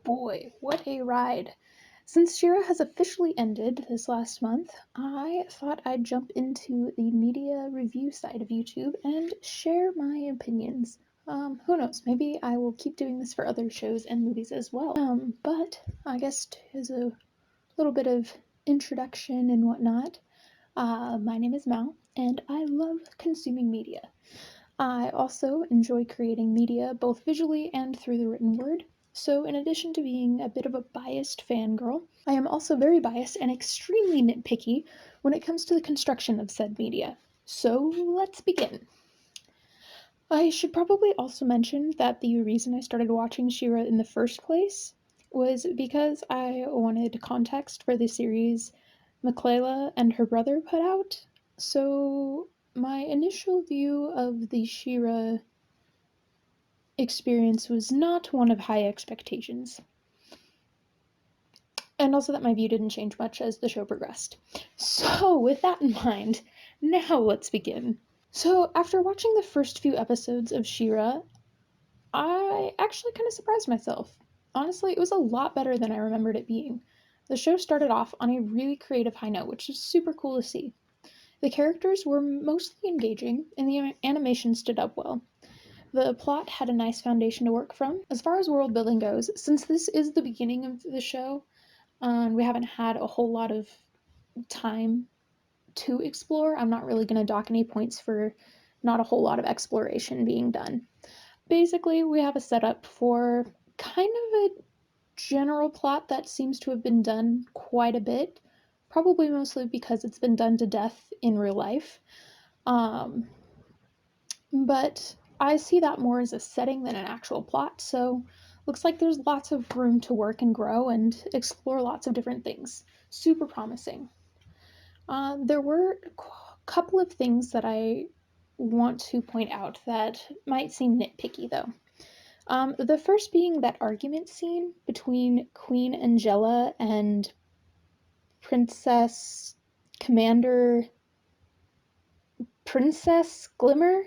boy, what a ride. Since Shira has officially ended this last month, I thought I'd jump into the media review side of YouTube and share my opinions. Who knows, maybe I will keep doing this for other shows and movies as well. But I guess as a little bit of introduction and whatnot, my name is Mal, and I love consuming media. I also enjoy creating media both visually and through the written word. So, in addition to being a bit of a biased fangirl, I am also very biased and extremely nitpicky when it comes to the construction of said media. So, let's begin. I should probably also mention that the reason I started watching She-Ra in the first place was because I wanted context for the series Maklela and her brother put out. So, my initial view of the She-Ra experience was not one of high expectations. And also that my view didn't change much as the show progressed. So, with that in mind, now let's begin. So, after watching the first few episodes of She-Ra, I actually kind of surprised myself. Honestly, it was a lot better than I remembered it being. The show started off on a really creative high note, which is super cool to see. The characters were mostly engaging, and the animation stood up well. The plot had a nice foundation to work from. As far as world building goes, since this is the beginning of the show, and we haven't had a whole lot of time to explore, I'm not really going to dock any points for not a whole lot of exploration being done. Basically, we have a setup for kind of a general plot that seems to have been done quite a bit, probably mostly because it's been done to death in real life. But I see that more as a setting than an actual plot, so looks like there's lots of room to work and grow and explore lots of different things. Super promising. There were a couple of things that I want to point out that might seem nitpicky, though. The first being that argument scene between Queen Angela and Princess Commander Princess Glimmer.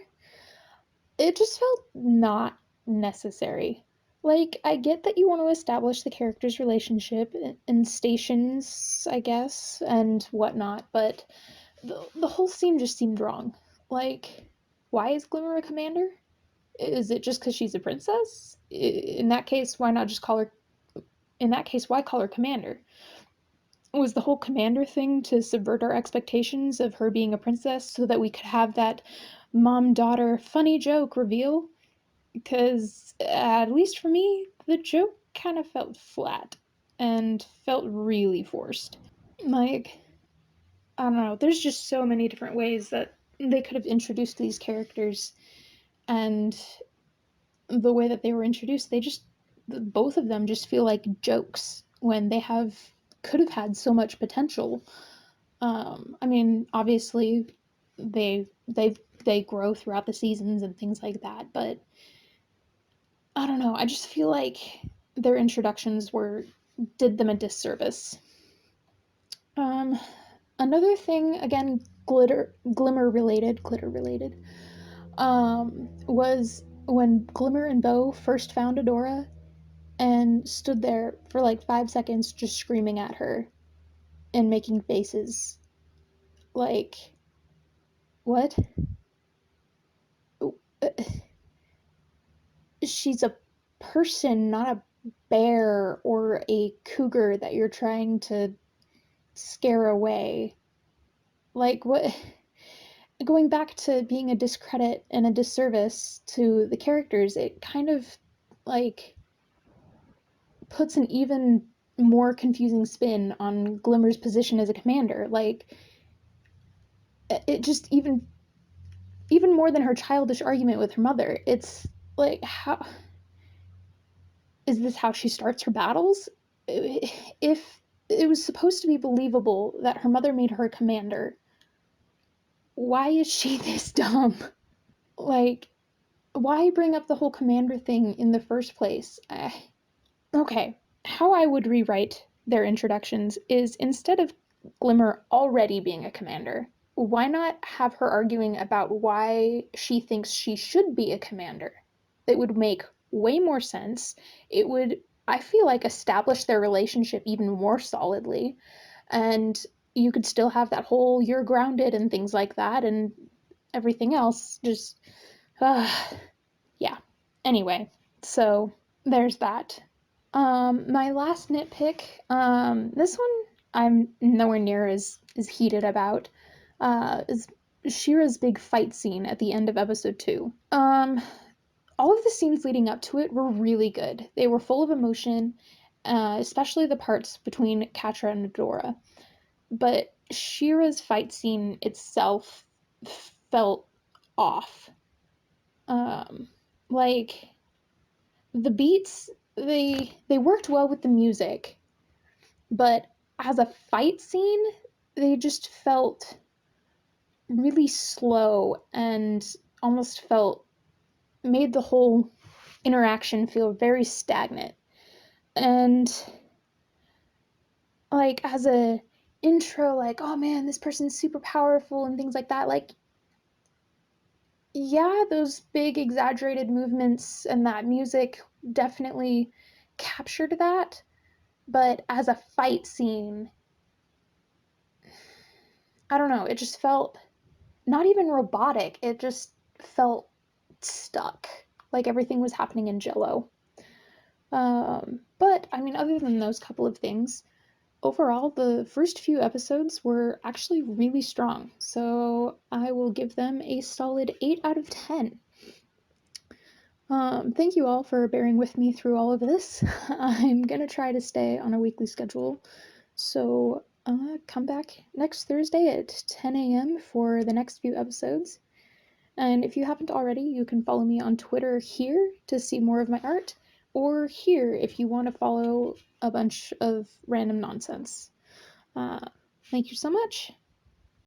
It just felt not necessary. Like, I get that you want to establish the characters' relationship and stations, I guess, and whatnot, but the whole scene just seemed wrong. Like, why is Glimmer a commander? Is it just because she's a princess? In that case, why not just call her... In that case, why call her commander? Was the whole commander thing to subvert our expectations of her being a princess so that we could have that mom-daughter funny joke reveal? Because, at least for me, the joke kind of felt flat and felt really forced. Like, I don't know, there's just so many different ways that they could have introduced these characters, and the way that they were introduced, both of them just feel like jokes when they could have had so much potential. I mean, obviously, they grow throughout the seasons and things like that, but I don't know. I just feel like their introductions did them a disservice. Another thing, again, glitter related, was when Glimmer and Bo first found Adora and stood there for like 5 seconds just screaming at her and making faces. Like, what? She's a person, not a bear or a cougar that you're trying to scare away. Like, what? Going back to being a discredit and a disservice to the characters, it kind of, like, puts an even more confusing spin on Glimmer's position as a commander. Like, it just even more than her childish argument with her mother. It's like, how is this how she starts her battles? If it was supposed to be believable that her mother made her a commander, why is she this dumb? Like, why bring up the whole commander thing in the first place? Okay, how I would rewrite their introductions is, instead of Glimmer already being a commander, why not have her arguing about why she thinks she should be a commander? It would make way more sense. It would, I feel like, establish their relationship even more solidly. And you could still have that whole "you're grounded" and things like that, and everything else just, uh, yeah. Anyway, so there's that. My last nitpick, this one I'm nowhere near as heated about, is Shira's big fight scene at the end of episode 2. All of the scenes leading up to it were really good. They were full of emotion, especially the parts between Katra and Adora. But Shira's fight scene itself felt off. Um, like the beats, they worked well with the music, but as a fight scene, they just felt really slow and almost felt made the whole interaction feel very stagnant. And like as a intro, like, oh man, this person's super powerful and things like that, like, yeah, those big exaggerated movements and that music definitely captured that, but as a fight scene, I don't know, it just felt not even robotic, it just felt stuck, like everything was happening in jello. But I mean, other than those couple of things, overall, the first few episodes were actually really strong, so I will give them a solid 8 out of 10. Thank you all for bearing with me through all of this. I'm gonna try to stay on a weekly schedule, so come back next Thursday at 10 a.m. for the next few episodes. And if you haven't already, you can follow me on Twitter here to see more of my art, or here if you want to follow a bunch of random nonsense. Uh, Thank you so much.